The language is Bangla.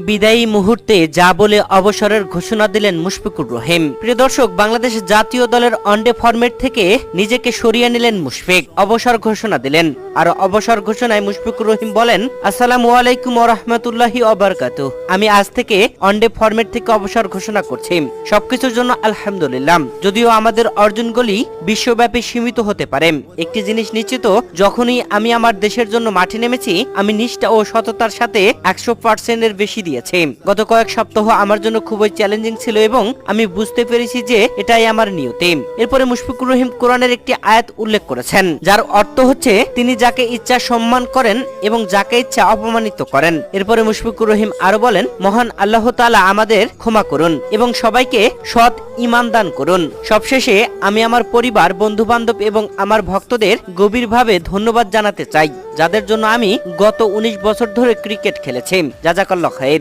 বিদায়ী মুহূর্তে যা বলে অবসরের ঘোষণা দিলেন মুশফিকুর রহিম। প্রিয় দর্শক, বাংলাদেশ জাতীয় দলের ওয়ানডে ফরম্যাট থেকে নিজেকে সরিয়ে নিলেন মুশফিক, অবসর ঘোষণা দিলেন। আর অবসর ঘোষণায় মুশফিকুর রহিম বলেন, আসসালামু আলাইকুম ওয়া রাহমাতুল্লাহি ওয়া বারাকাতুহু। আমি আজ থেকে ওয়ানডে ফরম্যাট থেকে অবসর ঘোষণা করছি। সবকিছুর জন্য আলহামদুলিল্লাহ। যদিও আমাদের অর্জনগুলি বিশ্বব্যাপী সীমিত হতে পারে, একটি জিনিস নিশ্চিত, যখনই আমি আমার দেশের জন্য মাঠে নেমেছি আমি নিষ্ঠা ও সততার সাথে 100% এর বেশি দিয়েছি। গত কয়েক সপ্তাহ আমার জন্য খুবই চ্যালেঞ্জিং ছিল এবং আমি বুঝতে পেরেছি যে এটাই আমার নিয়তি। এরপরে মুশফিকুর রহিম কোরআনের একটি আয়াত উল্লেখ করেছেন, যার অর্থ হচ্ছে তিনি যাকে ইচ্ছা সম্মান করেন এবং যাকে ইচ্ছা অপমানিত করেন। এরপরে মুশফিকুর রহিম আরো বলেন, মহান আল্লাহ তাআলা আমাদের ক্ষমা করুন এবং সবাইকে সৎ ঈমান দান করুন। সবশেষে আমি আমার পরিবার, বন্ধু বান্ধব এবং আমার ভক্তদের গভীরভাবে ধন্যবাদ জানাতে চাই, যাদের জন্য আমি গত 19 বছর ধরে ক্রিকেট খেলেছি। জাযাকাল্লাহ খাইর।